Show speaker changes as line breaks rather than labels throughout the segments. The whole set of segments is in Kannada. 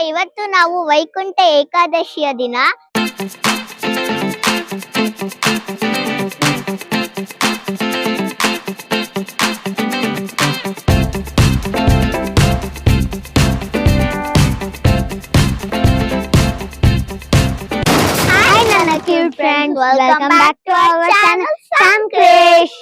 ಇವತ್ತು ನಾವು ವೈಕುಂಠ ಏಕಾದಶಿಯ ದಿನ ಹಾಯ್ ನನ್ನ cute friends, welcome back to our channel ಸಾಮ್ ಕ್ರೇಶ್.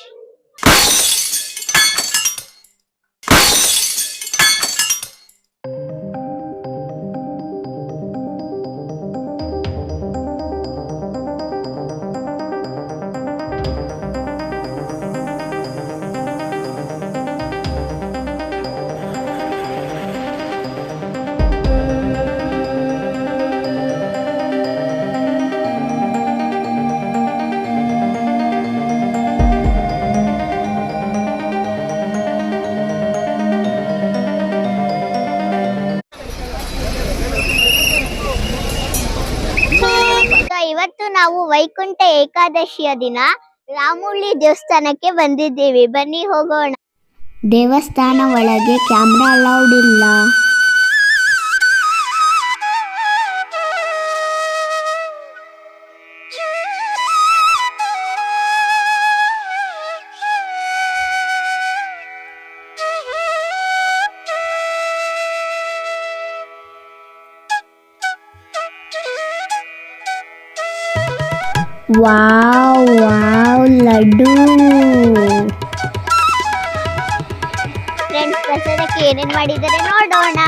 ಇವತ್ತು ನಾವು ವೈಕುಂಠ ಏಕಾದಶಿಯ ದಿನ ರಾಮುಳ್ಳಿ ದೇವಸ್ಥಾನಕ್ಕೆ ಬಂದಿದ್ದೀವಿ. ಬನ್ನಿ ಹೋಗೋಣ. ದೇವಸ್ಥಾನ ಒಳಗೆ ಕ್ಯಾಮ್ರಾ ಅಲೌಡ್ ಇಲ್ಲ. Wow wow laddu. ಫ್ರೆಂಡ್ಸ್, ಪ್ರಸಾದಕ್ಕೆ ಏನೇನ್ ಮಾಡಿದ್ದಾರೆ ನೋಡೋಣ.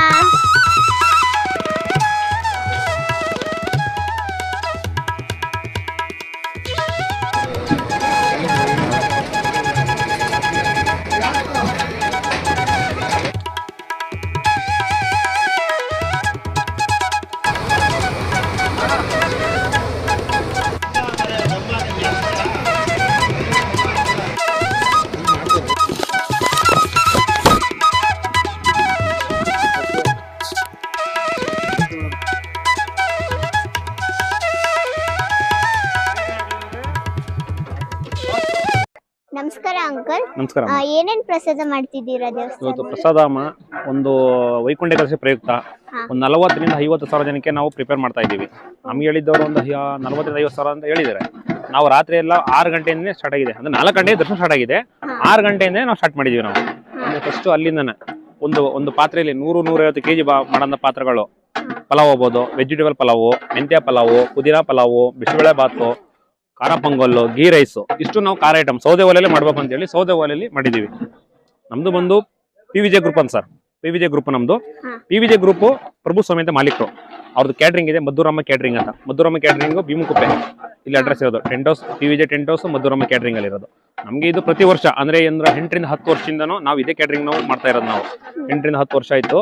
ನಮಸ್ಕಾರ ಅಂಕಲ್.
ನಮಸ್ಕಾರ.
ಏನೇನ್ ಪ್ರಸಾದ ಮಾಡ್ತಿದ್ದೀರಾ ದೇವಸ್ಥಾನ?
ಇವತ್ತು ಪ್ರಸಾದ ಒಂದು ವೈಕುಂಠ ಏಕಾದಶಿ ಪ್ರಯುಕ್ತ ಒಂದು 40ರಿಂದ 50 ಸಾವಿರ ಜನಕ್ಕೆ ನಾವು ಪ್ರಿಪೇರ್ ಮಾಡ್ತಾ ಇದ್ದೀವಿ. ನಮ್ಗೆ ಹೇಳಿದ್ದವರು ಒಂದು 40ರಿಂದ 50 ಸಾವಿರ ಅಂತ ಹೇಳಿದ್ದಾರೆ. ನಾವು ರಾತ್ರಿ ಎಲ್ಲ 6 ಗಂಟೆಯಿಂದ ಸ್ಟಾರ್ಟ್ ಆಗಿದೆ, ಅಂದ್ರೆ 4 ಗಂಟೆಗೆ ದರ್ಶನ ಸ್ಟಾರ್ಟ್ ಆಗಿದೆ. 6 ಗಂಟೆಯಿಂದ ನಾವು ಸ್ಟಾರ್ಟ್ ಮಾಡಿದೀವಿ. ನಾವು ಫಸ್ಟ್ ಅಲ್ಲಿಂದನೇ ಒಂದು ಪಾತ್ರೆಯಲ್ಲಿ 100-150 kg ಮಾಡೋಂಥ ಪಾತ್ರೆಗಳು ಪಲಾವ್ ಹೋಗ್ಬೋದು, ವೆಜಿಟೇಬಲ್ ಪಲಾವು, ಮೆಂತ್ಯ ಪಲಾವು, ಪುದೀನಾ ಪಲಾವು, ಬಿಸಿಬೇಳೆ ಬಾತು, ಖಾರ ಪೊಂಗಲ್ಲು, ಗೀ ರೈಸು, ಇಷ್ಟು ನಾವು ಖಾರ ಐಟಮ್ ಸೌದೆ ಒಲೆಯಲ್ಲಿ ಮಾಡ್ಬೇಕು ಅಂತ ಹೇಳಿ ಸೌದೆ ಒಲೆಯಲ್ಲಿ ಮಾಡಿದೀವಿ. ನಮ್ದು ಬಂದು PVJ ಗ್ರೂಪ್ ಅಂತ ಸರ್. PVJ ಗ್ರೂಪ್ ನಮ್ದು. PVJ ಗ್ರೂಪ್ ಪ್ರಭು ಸ್ವಾಮಿ ಅಂತ ಮಾಲೀಕರು. ಅವ್ರದ್ದು ಕ್ಯಾಟ್ರಿಂಗ್ ಇದೆ, ಮದ್ದೂರಮ್ಮ ಕ್ಯಾಟ್ರಿಂಗ್ ಅಂತ. ಮದ್ದೂರಮ್ಮ ಕ್ಯಾಟ್ರಿಂಗ್ ಭೀಮಕುಪ್ಪೆ ಇಲ್ಲಿ ಅಡ್ರೆಸ್ ಇರೋದು. Tent house, PVJ tent house Madduramma catering ಅಲ್ಲಿ ಇರೋದು. ನಮಗೆ ಇದು ಪ್ರತಿ ವರ್ಷ ಅಂದ್ರೆ 8ರಿಂದ 10 ವರ್ಷದಿಂದನೂ ನಾವು ಇದೇ ಕ್ಯಾಟ್ರಿಂಗ್ ನಾವು ಮಾಡ್ತಾ ಇರೋದು. ನಾವು 8ರಿಂದ 10 ವರ್ಷ ಆಯ್ತು.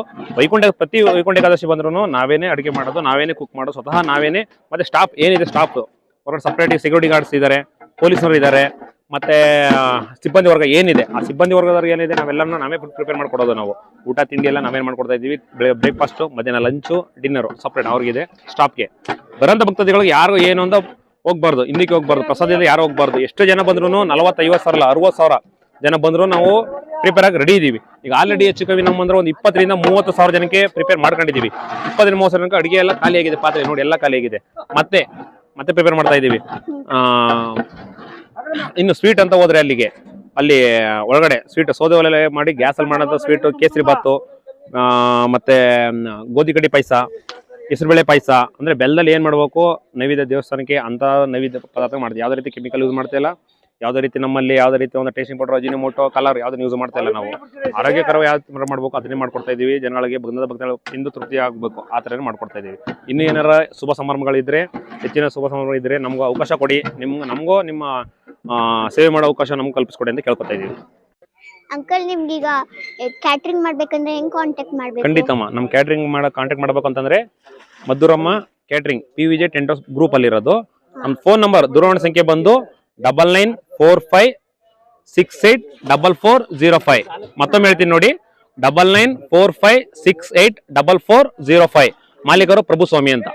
ಪ್ರತಿ ವೈಕುಂಠ ಏಕಾದಶಿ ಬಂದ್ರು ನಾವೇನೇ ಅಡುಗೆ ಮಾಡೋದು, ನಾವೇನೇ ಕುಕ್ ಮಾಡೋದು, ಸ್ವತಃ ನಾವೇನೇ. ಮತ್ತೆ ಸ್ಟಾಫ್ ಏನಿದೆ, ಸ್ಟಾಫ್ ಹೊರಗಡೆ ಸಪ್ರೇಟ್ ಸೆಕ್ಯೂರಿಟಿ ಗಾರ್ಡ್ಸ್ ಇದ್ದಾರೆ, ಪೊಲೀಸರು ಇದ್ದಾರೆ, ಮತ್ತೆ ಸಿಬ್ಬಂದಿ ವರ್ಗ ಏನಿದೆ, ಆ ಸಿಬ್ಬಂದಿ ವರ್ಗದವ್ರಿಗೆ ಏನಿದೆ ನಾವೆಲ್ಲರೂ ನಾವೇ ಪ್ರಿಪೇರ್ ಮಾಡ್ಕೊಡೋದು. ನಾವು ಊಟ ತಿಂಡಿ ಎಲ್ಲ ನಾವೇನು ಮಾಡ್ಕೊಡ್ತಾ ಇದ್ದೀವಿ. ಬ್ರೇಕ್ಫಾಸ್ಟ್, ಮಧ್ಯಾಹ್ನ ಲಂಚು, ಡಿನ್ನರು ಸಪ್ರೇಟ್ ಅವ್ರಿಗಿದೆ. ಸ್ಟಾಫ್ಗೆ ಬರೋಂಥ ಭಕ್ತಾದಿಗಳಿಗೆ ಯಾರು ಏನು ಅಂತ ಹೋಗ್ಬಾರ್ದು, ಹಿಂದಕ್ಕೆ ಹೋಗ್ಬಾರ್ದು. ಪ್ರಸಾದದಿಂದ ಯಾರು ಹೋಗ್ಬಾರ್ದು. ಎಷ್ಟು ಜನ ಬಂದ್ರು 40-50 ಸಾವಿರ ಅಲ್ಲ, 60 ಸಾವಿರ ಜನ ಬಂದ್ರು ನಾವು ಪ್ರಿಪೇರ್ ಆಗಿ ರೆಡಿ ಇದೀವಿ. ಈಗ ಆಲ್ರೆಡಿ ಹೆಚ್ಚು ಕಮ್ಮಿ ನಮ್ಮ ಅಂದ್ರೆ ಒಂದು 20ರಿಂದ 30 ಸಾವಿರ ಜನಕ್ಕೆ ಪ್ರಿಪೇರ್ ಮಾಡ್ಕೊಂಡಿದ್ದೀವಿ. 20ರಿಂದ 30 ಸಾವಿರ ಜನಕ್ಕೆ ಅಡುಗೆ ಎಲ್ಲ ಖಾಲಿ ಆಗಿದೆ, ಪಾತ್ರೆ ನೋಡಿ ಎಲ್ಲ ಖಾಲಿ ಆಗಿದೆ. ಮತ್ತೆ ಪ್ರಿಪೇರ್ ಮಾಡ್ತಾ ಇದ್ದೀವಿ. ಇನ್ನು ಸ್ವೀಟ್ ಅಂತ ಹೋದ್ರೆ ಅಲ್ಲಿ ಒಳಗಡೆ ಸ್ವೀಟ್ ಸೌದೆ ಒಲೆ ಮಾಡಿ ಗ್ಯಾಸಲ್ಲಿ ಮಾಡೋಂಥ ಸ್ವೀಟು, ಕೇಸರಿ ಬಾತು, ಮತ್ತೆ ಗೋಧಿ ಕಡ್ಡಿ ಪಾಯಸ, ಹೆಸರುಬೇಳೆ ಪಾಯಸ. ಅಂದ್ರೆ ಬೆಲ್ಲದಲ್ಲಿ ಏನ್ ಮಾಡ್ಬೇಕು, ನೈವೇದ್ಯ ದೇವಸ್ಥಾನಕ್ಕೆ ಅಂತ ನೈವೇದ್ಯ ಪದಾರ್ಥ ಮಾಡ್ತೀವಿ. ಯಾವುದೇ ರೀತಿ ಕೆಮಿಕಲ್ ಯೂಸ್ ಮಾಡ್ತಾ ಇಲ್ಲ. ಯಾವುದೇ ರೀತಿ ನಮ್ಮಲ್ಲಿ ಯಾವುದೇ ರೀತಿ ಒಂದು ಟೇಸ್ಟಿಂಗ್ ಪೌಡರ್, ಅಜಿನೋಮೋಟೊ, ಕಲರ್ ಯಾವುದನ್ನು ಯೂಸ್ ಮಾಡ್ತಾ ಇಲ್ಲ. ನಾವು ಆರೋಗ್ಯಕರವಾಗಿ ಯಾವ ಮಾಡ್ಬೇಕು ಅದನ್ನೇ ಮಾಡ್ಕೊಡ್ತಾ ಇದೀವಿ. ಜನಗಳಿಗೆ ಭಕ್ತರು ತಿಂದು ತೃಪ್ತಿ ಆಗಬೇಕು, ಆ ಥರನೇ ಮಾಡ್ಕೊಡ್ತಾ ಇದೀವಿ. ಇನ್ನು ಏನಾರ ಶುಭ ಸಮಾರಂಭಗಳಿದ್ರೆ, ಹೆಚ್ಚಿನ ಶುಭ ಸಮಾರಂಭಗಳಿದ್ರೆ ನಮ್ಗೆ ಅವಕಾಶ ಕೊಡಿ. ನಮಗೂ ನಿಮ್ಮ ಸೇವೆ ಮಾಡೋ ಅವಕಾಶ ನಮ್ಗೆ ಕಲ್ಪಿಸ್ಕೊಡಿ ಅಂತ ಕೇಳ್ಕೊತಾ ಇದೀವಿ.
ಅಂಕಲ್, ನಿಮ್ಗೀಗ ಕ್ಯಾಟ್ರಿಂಗ್ ಮಾಡ್ಬೇಕಂದ್ರೆ ಹೆಂಗ್ ಕಾಂಟ್ಯಾಕ್ಟ್ ಮಾಡ್ಬೇಕು?
ಖಂಡಿತಮ್ಮ, ನಮ್ ಕ್ಯಾಟ್ರಿಂಗ್ ಕಾಂಟ್ಯಾಕ್ಟ್ ಮಾಡ್ಬೇಕು ಅಂತಂದ್ರೆ Madduramma catering PVJ tent house group ಅಲ್ಲಿ ಇರೋದು. ನಮ್ಮ ಫೋನ್ ನಂಬರ್, ದೂರವಾಣಿ ಸಂಖ್ಯೆ ಬಂದು 9945684405. ಮತ್ತೊಮ್ಮೆ ಹೇಳ್ತೀನಿ ನೋಡಿ, 9945684405. ಮಾಲೀಕರು ಪ್ರಭು ಸ್ವಾಮಿ ಅಂತ.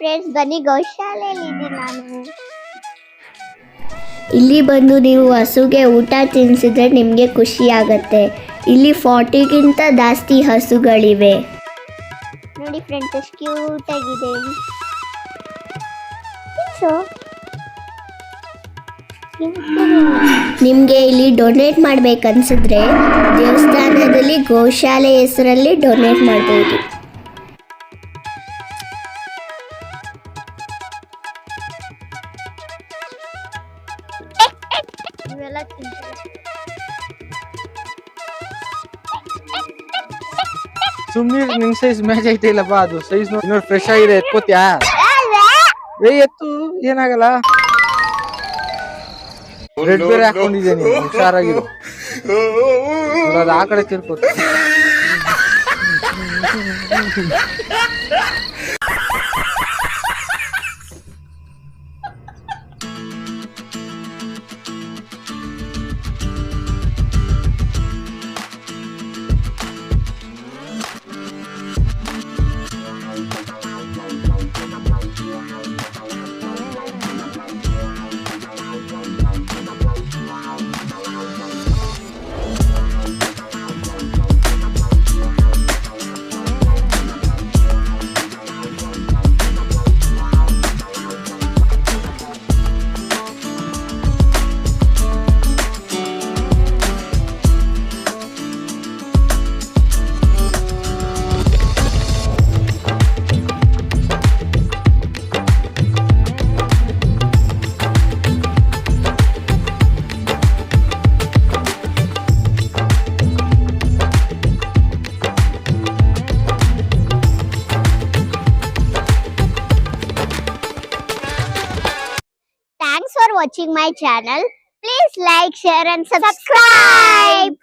ಫ್ರೆಂಡ್ಸ್, ಬನ್ನಿ ಗೌಶಾಲೆಯಲ್ಲಿ ಇದ್ದೀನಿ ನಾನು.
ಇಲ್ಲಿ ಬಂದು ನೀವು ಹಸುಗೆ ಊಟ ತಿನ್ನಿಸಿದ್ರೆ ನಿಮಗೆ ಖುಷಿ ಆಗುತ್ತೆ. ಇಲ್ಲಿ 40ಗಿಂತ ಜಾಸ್ತಿ ಹಸುಗಳಿವೆ.
ನೋಡಿ ಫ್ರೆಂಡ್ಸ್, ಎಷ್ಟು ಕ್ಯೂಟ್ ಆಗಿದೆ.
ನಿಮಗೆ ಇಲ್ಲಿ ಡೊನೇಟ್ ಮಾಡ್ಬೇಕನ್ಸಿದ್ರೆ ದೇವಸ್ಥಾನದಲ್ಲಿ ಗೋಶಾಲೆ ಹೆಸರಲ್ಲಿ ಡೊನೇಟ್ ಮಾಡ್ಬೋದು.
ಇವೆಲ್ಲ ತಿಂತಾರೆ.
ಸುಮ್ನೆ ನಿನ್ ಸೈಜ್ ಮ್ಯಾಚ್ ಐತೆ ಇಲ್ಲಪ್ಪ, ಅದು ಸೈಜ್ ನೋಡಿ ಫ್ರೆಶ್ ಆಗಿದೆ. ಎತ್ಕೋತ್ಯಾ? ಎತ್ತು, ಏನಾಗಲ್ಲ. ರೆಡ್ ಬೇರೆ ಹಾಕೊಂಡಿದ್ದೀನಿ, ಹುಷಾರಾಗಿರು. ಅದು ಆ ಕಡೆ ತಿರ್ಕೋತ.
Thanks for watching my channel. Please like, share and subscribe.